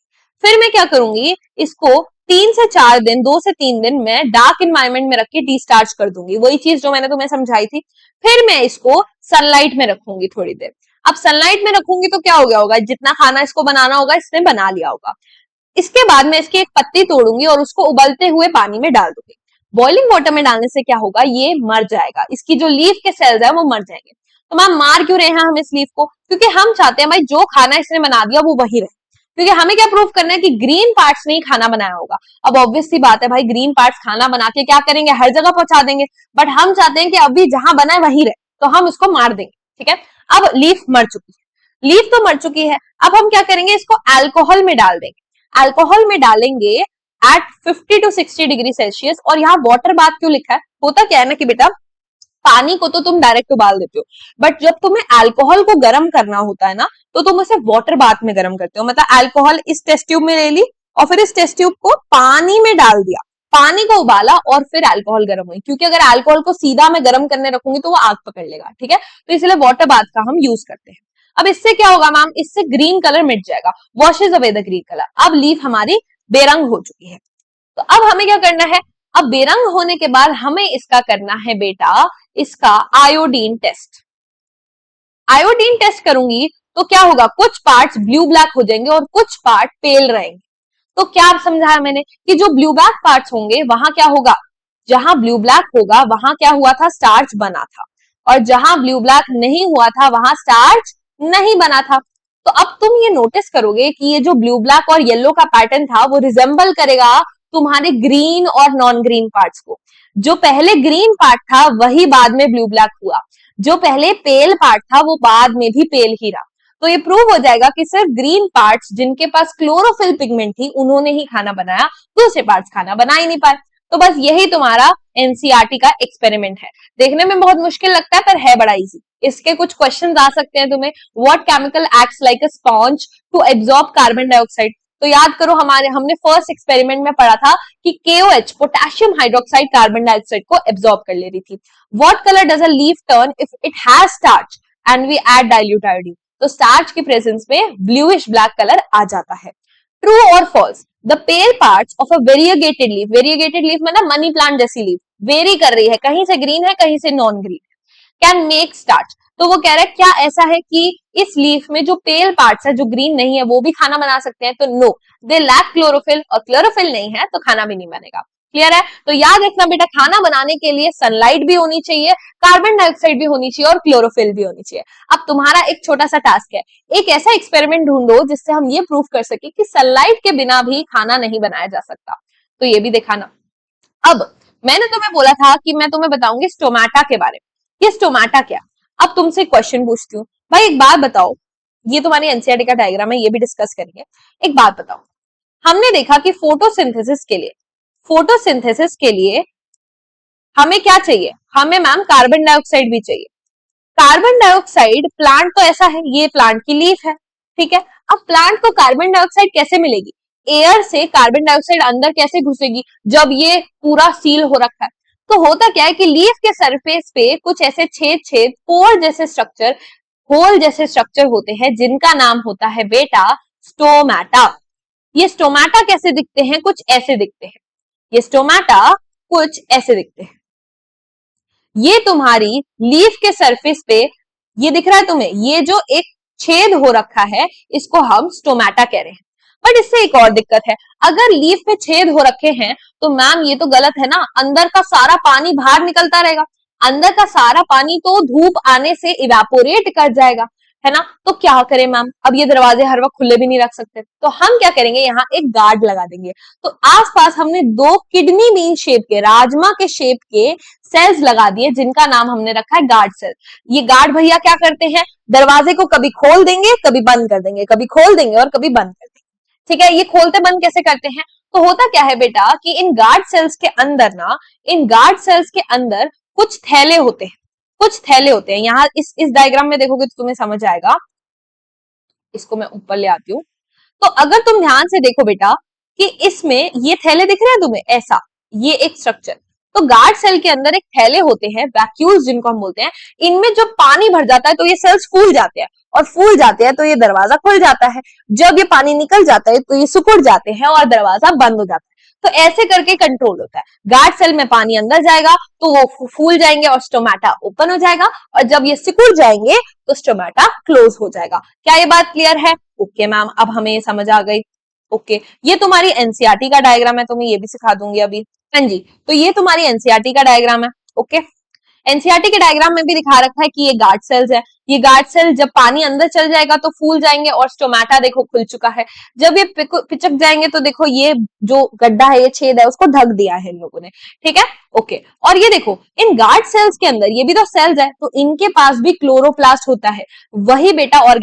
फिर मैं क्या करूंगी, इसको 3 से 4 दिन, 2 से 3 दिन मैं डार्क इन्वायरमेंट में रख के डिस्टार्च कर दूंगी, वही चीज जो मैंने तुम्हें समझाई थी। फिर मैं इसको सनलाइट में रखूंगी थोड़ी देर। अब सनलाइट में रखूंगी तो क्या हो गया होगा, जितना खाना इसको बनाना होगा इसने बना लिया होगा। इसके बाद मैं इसकी एक पत्ती तोड़ूंगी और उसको उबलते हुए पानी में डाल दूंगी। बॉइलिंग वाटर में डालने से क्या होगा, ये मर जाएगा, इसकी जो लीफ के सेल्स है वो मर जाएंगे। तो मैम मार क्यों रहे हैं हम इस लीफ को, क्योंकि हम चाहते हैं भाई जो खाना इसने बना दिया वो वही रहे, क्योंकि हमें क्या प्रूफ करना है कि ग्रीन पार्ट्स ने ही खाना बनाया होगा। अब ऑब्वियस सी बात है भाई, ग्रीन पार्ट्स खाना बना के क्या करेंगे, हर जगह पहुंचा देंगे, बट हम चाहते हैं कि अभी जहां बना है वही रहे, तो हम इसको मार देंगे, ठीक है। अब लीफ मर चुकी है, लीफ तो मर चुकी है, अब हम क्या करेंगे, इसको अल्कोहल में डाल देंगे। अल्कोहल में डालेंगे एट 50 to 60 डिग्री सेल्सियस, और यहाँ वाटर बाथ क्यों लिखा है, होता क्या है ना कि बेटा पानी को तो तुम डायरेक्ट उबाल देते हो, बट जब तुम्हें अल्कोहल को गर्म करना होता है ना, तो तुम उसे वाटर बाथ में गर्म करते हो, मतलब अल्कोहल इस टेस्ट ट्यूब में ले ली और फिर इस टेस्ट ट्यूब को पानी में डाल दिया, पानी को उबाला और फिर अल्कोहल गर्म हुई, क्योंकि अगर अल्कोहल को सीधा मैं गर्म करने रखूंगी तो वो आग पकड़ लेगा, ठीक है। तो इसलिए वाटर बाथ का हम यूज करते हैं। अब इससे क्या होगा मैम, इससे ग्रीन कलर मिट जाएगा, washes away the green colour. अब लीफ हमारी बेरंग हो चुकी है। तो अब हमें क्या करना है, अब बेरंग होने के बाद हमें इसका करना है बेटा, इसका आयोडीन टेस्ट। आयोडीन टेस्ट करूंगी तो क्या होगा, कुछ पार्ट्स ब्लू ब्लैक हो जाएंगे और कुछ पार्ट पेल रहेंगे। तो क्या समझाया मैंने कि जो ब्लू ब्लैक पार्ट्स होंगे वहां क्या होगा, जहां ब्लू ब्लैक होगा वहां क्या हुआ था, स्टार्च बना था, और जहां ब्लू ब्लैक नहीं हुआ था वहां स्टार्च नहीं बना था। तो अब तुम ये नोटिस करोगे कि ये जो ब्लू ब्लैक और येलो का पैटर्न था वो रिजेंबल करेगा तुम्हारे ग्रीन और नॉन ग्रीन पार्ट्स को। जो पहले ग्रीन पार्ट था वही बाद में ब्लू ब्लैक हुआ, जो पहले पेल पार्ट था वो बाद में भी पेल ही रहा। तो ये प्रूव हो जाएगा कि सिर्फ ग्रीन पार्ट्स जिनके पास क्लोरोफिल पिगमेंट थी उन्होंने ही खाना बनाया, दूसरे पार्ट्स खाना बना ही नहीं पाए। तो बस यही तुम्हारा एनसीईआरटी का एक्सपेरिमेंट है। देखने में बहुत मुश्किल लगता है पर है बड़ा इजी। इसके कुछ क्वेश्चंस आ सकते हैं तुम्हें। What chemical acts like a sponge to absorb carbon dioxide. तो याद करो हमने फर्स्ट एक्सपेरिमेंट में पढ़ा था कि KOH potassium hydroxide carbon dioxide को एब्जॉर्ब कर ले रही थी। What colour does a leaf turn if it has starch and we add dilute iodine. तो स्टार्च के प्रेजेंस में ब्लूइश ब्लैक कलर आ जाता है। ट्रू और false, the pale parts of a variegated leaf मतलब मनी प्लांट जैसी लीफ वेरी कर रही है, कहीं से ग्रीन है कहीं से non green, can make starch. तो वो कह रहा है क्या ऐसा है कि इस लीफ में जो पेल पार्ट्स है जो ग्रीन नहीं है वो भी खाना बना सकते हैं। तो नो, दे लैक क्लोरोफिल, और क्लोरोफिल नहीं है तो खाना भी नहीं बनेगा। क्लियर है। तो याद रखना बेटा, खाना बनाने के लिए सनलाइट भी होनी चाहिए, कार्बन डाइऑक्साइड भी होनी चाहिए और क्लोरोफिल भी होनी चाहिए। अब तुम्हारा एक छोटा सा टास्क है, एक ऐसा एक्सपेरिमेंट ढूंढो जिससे हम ये प्रूव कर सके कि सनलाइट के बिना भी खाना नहीं बनाया जा सकता। तो ये भी दिखाना। अब मैंने तुम्हें बोला था कि मैं तुम्हें बताऊंगी स्टोमेटा के बारे में। ये स्टोमेटा क्या। अब तुमसे क्वेश्चन पूछती हूँ, भाई एक बात बताओ, ये तुम्हारी एनसीईआरटी का डायग्राम है, ये भी डिस्कस करेंगे। एक बात बताओ, हमने देखा कि फोटोसिंथेसिस के लिए हमें क्या चाहिए, हमें मैम कार्बन डाइऑक्साइड भी चाहिए। कार्बन डाइऑक्साइड प्लांट तो ऐसा है, ये प्लांट की लीफ है, ठीक है। अब प्लांट को कार्बन डाइऑक्साइड कैसे मिलेगी, एयर से कार्बन डाइऑक्साइड अंदर कैसे घुसेगी जब ये पूरा सील हो रखा है। तो होता क्या है कि लीफ के सरफेस पे कुछ ऐसे छेद पोर जैसे स्ट्रक्चर, होल जैसे स्ट्रक्चर होते हैं जिनका नाम होता है बेटा स्टोमेटा। ये स्टोमेटा कैसे दिखते हैं, कुछ ऐसे दिखते हैं। ये स्टोमेटा कुछ ऐसे दिखते हैं। ये तुम्हारी लीफ के सरफेस पे ये दिख रहा है तुम्हें, ये जो एक छेद हो रखा है इसको हम स्टोमेटा कह रहे हैं। बट इससे एक और दिक्कत है, अगर लीफ पे छेद हो रखे हैं तो मैम ये तो गलत है ना, अंदर का सारा पानी बाहर निकलता रहेगा, अंदर का सारा पानी तो धूप आने से इवेपोरेट कर जाएगा, है ना। तो क्या करें मैम, अब ये दरवाजे हर वक्त खुले भी नहीं रख सकते, तो हम क्या करेंगे, यहाँ एक गार्ड लगा देंगे। तो आसपास हमने 2 किडनी बीन शेप के, राजमा के शेप के सेल्स लगा दिए जिनका नाम हमने रखा है गार्ड सेल। ये गार्ड भैया क्या करते हैं, दरवाजे को कभी खोल देंगे कभी बंद कर देंगे, कभी खोल देंगे और कभी बंद कर देंगे, ठीक है। ये खोलते बंद कैसे करते हैं, तो होता क्या है बेटा कि इन गार्ड सेल्स के अंदर ना, इन गार्ड सेल्स के अंदर कुछ थैले होते हैं, कुछ थैले होते हैं। यहाँ इस डायग्राम में देखोगे तो तुम्हें समझ आएगा। इसको मैं ऊपर ले आती हूँ। तो अगर तुम ध्यान से देखो बेटा कि इसमें ये थैले दिख रहे हैं तुम्हें, ऐसा ये एक स्ट्रक्चर। तो गार्ड सेल के अंदर एक थैले होते हैं, वैक्यूल्स जिनको हम बोलते हैं। इनमें जब पानी भर जाता है तो ये सेल्स फूल जाते हैं, और फूल जाते हैं तो ये दरवाजा खुल जाता है। जब ये पानी निकल जाता है तो ये सिकुड़ जाते हैं और दरवाजा बंद हो जाता है। तो ऐसे करके कंट्रोल होता है। गार्ड सेल में पानी अंदर जाएगा तो वो फूल जाएंगे और स्टोमेटा ओपन हो जाएगा, और जब ये सिकुड़ जाएंगे तो स्टोमेटा क्लोज हो जाएगा। क्या ये बात क्लियर है? ओके मैम, अब हमें ये समझ आ गई। ओके, ये तुम्हारी एनसीईआरटी का डायग्राम है, तुम्हें ये भी सिखा दूंगी अभी। हाँ जी, तो ये तुम्हारी एनसीईआरटी का डायग्राम है। ओके, एनसीईआरटी के डायग्राम में भी दिखा रखा है कि ये गार्ड सेल्स है। ये गार्ड सेल जब पानी अंदर चल जाएगा तो फूल जाएंगे और स्टोमेटा देखो खुल चुका है। जब ये पिचक जाएंगे तो देखो ये जो गड्ढा है, ये छेद है, उसको ढक दिया है इन लोगों ने, ठीक है। ओके, और ये देखो इन गार्ड सेल्स के अंदर, ये भी तो सेल्स है, तो इनके पास भी क्लोरोप्लास्ट होता है। वही बेटा और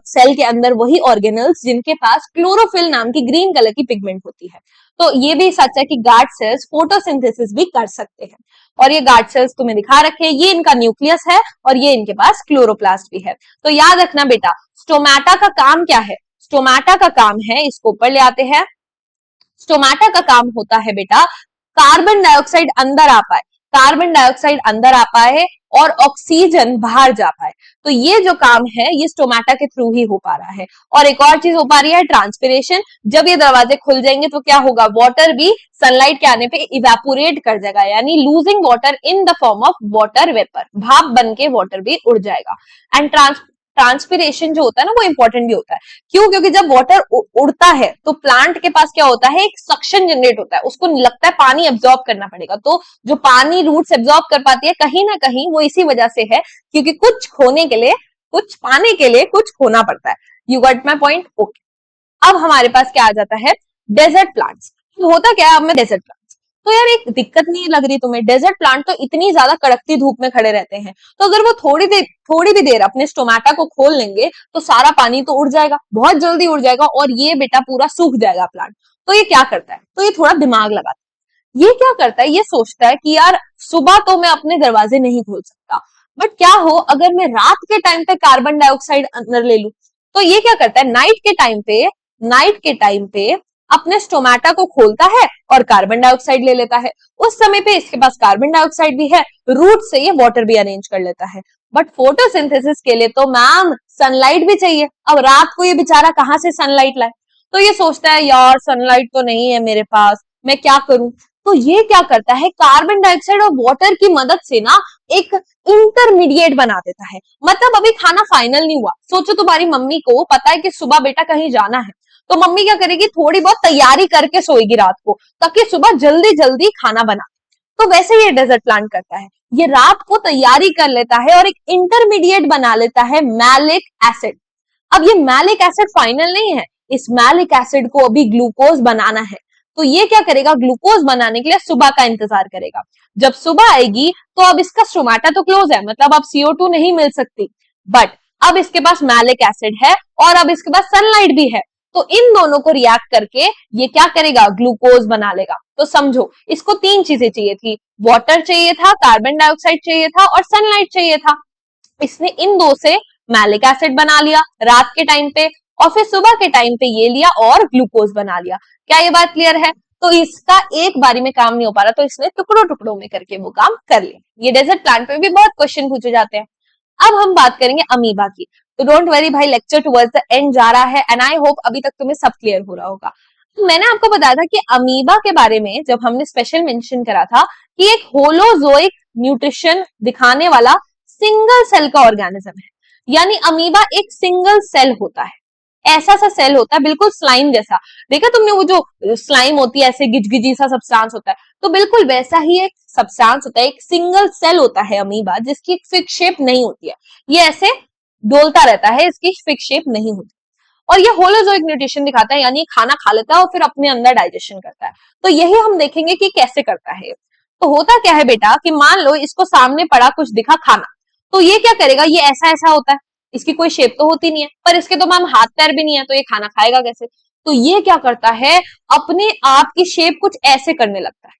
सेल के अंदर वही ऑर्गेनल्स जिनके पास क्लोरोफिल नाम की ग्रीन कलर की पिगमेंट होती है। तो ये भी सच है कि गार्ड सेल्स फोटोसिंथेसिस भी कर सकते हैं। और ये गार्ड सेल्स तुम्हें दिखा रखे हैं, ये इनका न्यूक्लियस है और ये इनके पास क्लोरोप्लास्ट भी है। तो याद रखना बेटा, स्टोमेटा का काम क्या है, स्टोमेटा का काम है, इसको ऊपर ले आते हैं। स्टोमेटा का काम होता है बेटा कार्बन डाइऑक्साइड अंदर आ पाए, कार्बन डाइऑक्साइड अंदर आ पाए और ऑक्सीजन बाहर जा पाए। तो ये जो काम है ये स्टोमेटा के थ्रू ही हो पा रहा है। और एक और चीज हो पा रही है, ट्रांसपिरेशन। जब ये दरवाजे खुल जाएंगे तो क्या होगा, वाटर भी सनलाइट के आने पे इवेपोरेट कर जाएगा, यानी losing water in the form of water vapour, भाप बन के वाटर भी उड़ जाएगा। एंड ट्रांसपिरेशन जो होता है ना वो इंपॉर्टेंट भी होता है। क्यों? क्योंकि जब वाटर उड़ता है तो प्लांट के पास क्या होता है, एक सक्शन जनरेट होता है, उसको लगता है पानी एब्जॉर्ब करना पड़ेगा। तो जो पानी रूट्स एब्जॉर्ब कर पाती है कहीं ना कहीं वो इसी वजह से है, क्योंकि कुछ खोने के लिए, कुछ पाने के लिए कुछ खोना पड़ता है। You got my point? Okay. अब हमारे पास क्या आ जाता है, डेजर्ट प्लांट्स। तो होता क्या है अब में डेजर्ट प्लांट्स, तो यार एक दिक्कत नहीं लग रही तुम्हें, डेजर्ट प्लांट तो इतनी ज्यादा कड़कती धूप में खड़े रहते हैं, तो अगर वो थोड़ी भी देर अपने स्टोमेटा को खोल लेंगे तो सारा पानी तो उड़ जाएगा, बहुत जल्दी उड़ जाएगा, और ये बेटा पूरा सूख जाएगा प्लांट। तो ये क्या करता है, तो ये थोड़ा दिमाग लगाता है। ये क्या करता है, ये सोचता है कि यार सुबह तो मैं अपने दरवाजे नहीं खोल सकता, बट क्या हो अगर मैं रात के टाइम पे कार्बन डाइऑक्साइड अंदर ले लूं। तो ये क्या करता है, नाइट के टाइम पे अपने स्टोमेटा को खोलता है और कार्बन डाइऑक्साइड ले लेता है। उस समय पे इसके पास कार्बन डाइऑक्साइड भी है, रूट से ये वाटर भी अरेंज कर लेता है। बट फोटोसिंथेसिस के लिए तो मैम सनलाइट भी चाहिए। अब रात को ये बेचारा कहां से सनलाइट लाए, तो ये सोचता है यार सनलाइट तो नहीं है मेरे पास, मैं क्या करूं। तो ये क्या करता है, कार्बन डाइऑक्साइड और वाटर की मदद से ना एक इंटरमीडिएट बना देता है। मतलब अभी खाना फाइनल नहीं हुआ, सोचो तुम्हारी मम्मी को पता है कि सुबह बेटा कहीं जाना है, तो मम्मी क्या करेगी, थोड़ी बहुत तैयारी करके सोएगी रात को, ताकि सुबह जल्दी जल्दी खाना बना। तो वैसे ये डेजर्ट प्लांट करता है, ये रात को तैयारी कर लेता है और एक इंटरमीडिएट बना लेता है, मैलिक एसिड। अब ये मैलिक एसिड फाइनल नहीं है, इस मैलिक एसिड को अभी ग्लूकोज बनाना है। तो ये क्या करेगा, ग्लूकोज बनाने के लिए सुबह का इंतजार करेगा। जब सुबह आएगी तो अब इसका स्टोमेटा तो क्लोज है, मतलब अब CO2 नहीं मिल सकती, बट अब इसके पास मैलिक एसिड है और अब इसके पास सनलाइट भी है। तो इन दोनों को रिएक्ट करके ये क्या करेगा, ग्लूकोज बना लेगा। तो समझो इसको तीन चीजें चाहिए थी, वाटर चाहिए था, कार्बन डाइऑक्साइड चाहिए था और सनलाइट चाहिए था। इसने इन दो से मैलिक एसिड बना लिया रात के टाइम पे, और फिर सुबह के टाइम पे ये लिया और ग्लूकोज बना लिया। क्या ये बात क्लियर है? तो इसका एक बारी में काम नहीं हो पा रहा, तो इसने टुकड़ों टुकड़ों में करके वो काम कर लिया। ये डेजर्ट प्लांट पे भी बहुत क्वेश्चन पूछे जाते हैं। अब हम बात करेंगे अमीबा की। तो डोंट वरी भाई, लेक्चर टुवर्ड्स द एंड जा रहा है, एंड आई होप अभी तक तुम्हें सब क्लियर हो रहा होगा। तो मैंने आपको बताया था कि अमीबा के बारे में जब हमने स्पेशल मेंशन करा था कि एक होलोजोइक न्यूट्रिशन दिखाने वाला सिंगल सेल का ऑर्गेनिज्म है, यानी अमीबा एक सिंगल सेल होता है, ऐसा सा सेल होता है बिल्कुल स्लाइम जैसा। देखा तुमने वो जो स्लाइम होती है ऐसे गिजगिजी सा सब्सटेंस होता है, तो बिल्कुल वैसा ही एक सब्सटेंस होता है, एक सिंगल सेल होता है अमीबा, जिसकी एक फिक्स शेप नहीं होती है, ये ऐसे डोलता रहता है, इसकी फिक्स शेप नहीं होती। और ये होलोजोइक न्यूट्रिशन दिखाता है, यानी खाना खा लेता है और फिर अपने अंदर डाइजेशन करता है। तो यही हम देखेंगे कि कैसे करता है। तो होता क्या है बेटा कि मान लो इसको सामने पड़ा कुछ दिखा खाना, तो ये क्या करेगा, ये ऐसा ऐसा होता है, इसकी कोई शेप तो होती नहीं है, पर इसके तो मैम हाथ पैर भी नहीं है, तो ये खाना खाएगा कैसे। तो ये क्या करता है, अपने आप की शेप कुछ ऐसे करने लगता है।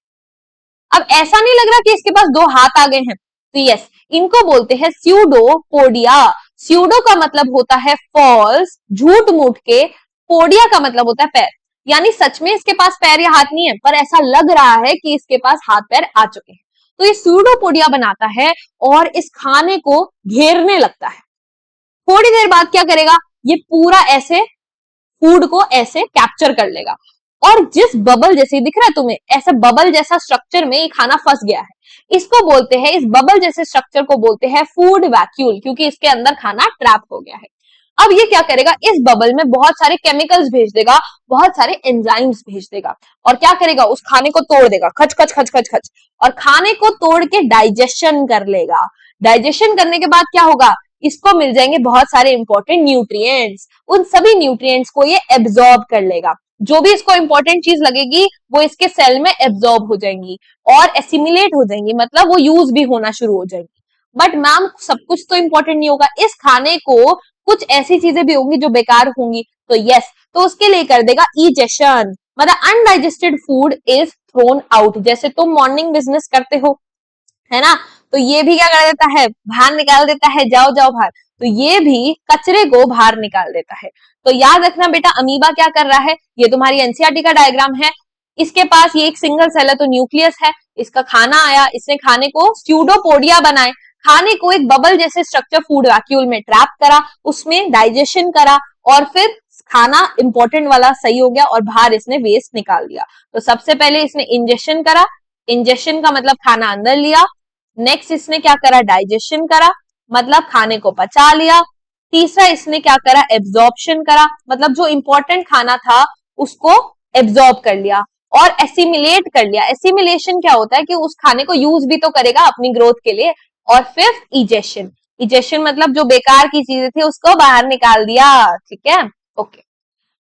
अब ऐसा नहीं लग रहा कि इसके पास दो हाथ आ गए हैं, तो यस, इनको बोलते हैं स्यूडोपोडिया। स्यूडो का मतलब होता है फॉल्स, झूठ मूठ के, पोडिया का मतलब होता है पैर, यानी सच में इसके पास पैर या हाथ नहीं है, पर ऐसा लग रहा है कि इसके पास हाथ पैर आ चुके हैं। तो ये स्यूडोपोडिया बनाता है और इस खाने को घेरने लगता है। थोड़ी देर बाद क्या करेगा, ये पूरा ऐसे फूड को ऐसे कैप्चर कर लेगा, और जिस बबल जैसे दिख रहा है तुम्हें, ऐसे बबल जैसा स्ट्रक्चर में ये खाना फंस गया है, इसको बोलते हैं, इस बबल जैसे स्ट्रक्चर को बोलते हैं फूड वैक्यूल, क्योंकि इसके अंदर खाना ट्रैप हो गया है। अब ये क्या करेगा, इस बबल में बहुत सारे केमिकल्स भेज देगा, बहुत सारे एंजाइम्स भेज देगा, और क्या करेगा, उस खाने को तोड़ देगा, खच खच खच खच खच, और खाने को तोड़ के डाइजेशन कर लेगा। डाइजेशन करने के बाद क्या होगा, इसको मिल जाएंगे बहुत सारे इंपॉर्टेंट न्यूट्रिएंट्स, उन सभी न्यूट्रिएंट्स को ये एब्जॉर्ब कर लेगा। जो भी इसको इंपॉर्टेंट चीज लगेगी वो इसके सेल में एब्जॉर्ब हो जाएंगी और एसिमिलेट हो जाएंगी, मतलब वो यूज भी होना शुरू हो जाएंगी। बट मैम सब कुछ तो इंपॉर्टेंट नहीं होगा, इस खाने को कुछ ऐसी चीजें भी होंगी जो बेकार होंगी, तो यस, तो उसके लिए कर देगा इजेशन, मतलब undigested food is thrown out. जैसे तुम मॉर्निंग बिजनेस करते हो, है ना, तो ये भी क्या कर देता है, बाहर निकाल देता है, जाओ जाओ बाहर, तो ये भी कचरे को बाहर निकाल देता है। तो याद रखना बेटा, अमीबा क्या कर रहा है, ये तुम्हारी एनसीईआरटी का डायग्राम है, इसके पास ये एक सिंगल सेल है तो न्यूक्लियस है, इसका खाना आया, इसने खाने को स्यूडोपोडिया बनाए, खाने को एक बबल जैसे स्ट्रक्चर फूड वैक्यूल में ट्रैप करा, उसमें डाइजेशन करा, और फिर खाना इंपॉर्टेंट वाला सही हो गया और बाहर इसने वेस्ट निकाल दिया। तो सबसे पहले इसने इंजेक्शन करा, इंजेक्शन का मतलब खाना अंदर लिया, नेक्स्ट इसने क्या करा, डाइजेशन करा, मतलब खाने को पचा लिया, तीसरा इसने क्या करा, एब्जॉर्प्शन करा, मतलब जो इंपॉर्टेंट खाना था उसको एब्जॉर्ब कर लिया और एसिमिलेट कर लिया। एसिमिलेशन क्या होता है कि उस खाने को यूज भी तो करेगा अपनी ग्रोथ के लिए। और फिफ्थ इजेशन, इजेशन मतलब जो बेकार की चीजें थी उसको बाहर निकाल दिया, ठीक है, ओके।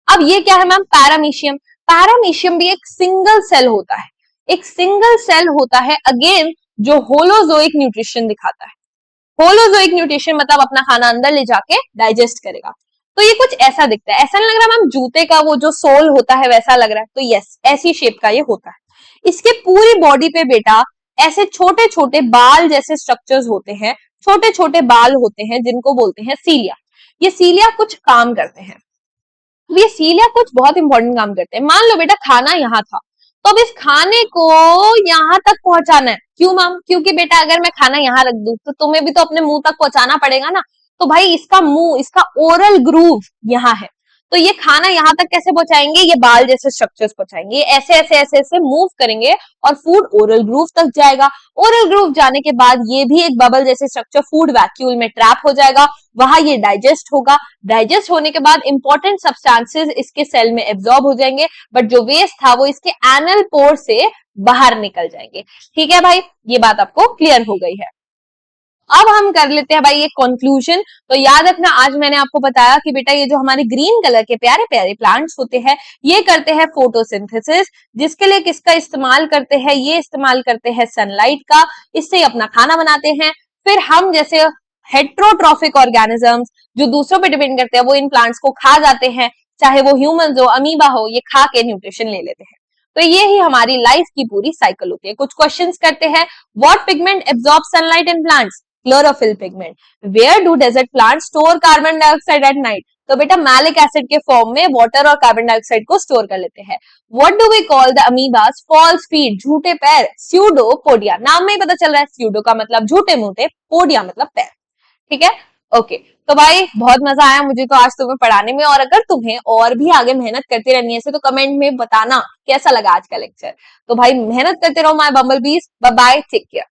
अब ये क्या है मैम, पैरामीशियम। पैरामीशियम भी एक सिंगल सेल होता है, एक सिंगल सेल होता है, अगेन जो होलोजोइक न्यूट्रिशन दिखाता है। होलोजोइक न्यूट्रिशन मतलब अपना खाना अंदर ले जाके डाइजेस्ट करेगा। तो ये कुछ ऐसा दिखता है, ऐसा नहीं लग रहा मैम जूते का वो जो सोल होता है वैसा लग रहा है, तो यस ऐसी शेप का ये होता है। इसके पूरी बॉडी पे बेटा ऐसे छोटे छोटे बाल जैसे स्ट्रक्चर्स होते हैं, छोटे छोटे बाल होते हैं जिनको बोलते हैं सीलिया। ये सीलिया कुछ काम करते हैं, ये सीलिया कुछ बहुत इंपॉर्टेंट काम करते हैं। मान लो बेटा खाना यहाँ था, तो अब इस खाने को यहाँ तक पहुंचाना है। क्यों मैम, क्योंकि बेटा अगर मैं खाना यहाँ रख दूं तो तुम्हें भी तो अपने मुंह तक पहुंचाना पड़ेगा ना। तो भाई इसका मुंह, इसका ओरल ग्रूव यहाँ है, तो ये खाना यहाँ तक कैसे पहुंचाएंगे, ये बाल जैसे स्ट्रक्चर्स पहुंचाएंगे, ये ऐसे ऐसे ऐसे ऐसे मूव करेंगे और फूड ओरल ग्रूव तक जाएगा। ओरल ग्रूव जाने के बाद ये भी एक बबल जैसे स्ट्रक्चर फूड वैक्यूल में ट्रैप हो जाएगा, वहां ये डाइजेस्ट होगा। डाइजेस्ट होने के बाद इंपॉर्टेंट सब्सटेंसेस इसके सेल में एब्जॉर्ब हो जाएंगे, बट जो वेस्ट था वो इसके एनल पोर से बाहर निकल जाएंगे। ठीक है भाई, ये बात आपको क्लियर हो गई है। अब हम कर लेते हैं भाई एक कंक्लूजन। तो याद रखना, आज मैंने आपको बताया कि बेटा ये जो हमारे ग्रीन कलर के प्यारे प्यारे प्लांट्स होते हैं ये करते हैं फोटोसिंथेसिस, जिसके लिए किसका इस्तेमाल करते हैं, ये इस्तेमाल करते हैं सनलाइट का, इससे अपना खाना बनाते हैं। फिर हम जैसे हेट्रोट्रॉफिक ऑर्गेनिजम्स जो दूसरों पे डिपेंड करते हैं वो इन प्लांट्स को खा जाते हैं, चाहे वो ह्यूमंस हो, अमीबा हो, ये खा के न्यूट्रिशन ले लेते हैं। तो ये ही हमारी लाइफ की पूरी साइकिल होती है। कुछ क्वेश्चंस करते हैं, what pigment absorb sunlight in plants, chlorophyll pigment. Where do desert plant store carbon dioxide at night, तो बेटा मैलिक एसिड के फॉर्म में वाटर और कार्बन डाइऑक्साइड को स्टोर कर लेते हैं। What do we call the amoebas false feet, झूठे पैर, स्यूडोपोडिया। नाम में ही पता चल रहा है, स्यूडो का मतलब झूठे मूठे, पोडिया मतलब पैर, ठीक है, ओके। तो भाई बहुत मजा आया मुझे तो आज तुम्हें पढ़ाने में, और अगर तुम्हें और भी आगे मेहनत करती रहनी है तो कमेंट में बताना कैसा लगा आज का लेक्चर। तो भाई मेहनत करते रहो माय बम्बल बीज, बाय बाय, टेक केयर।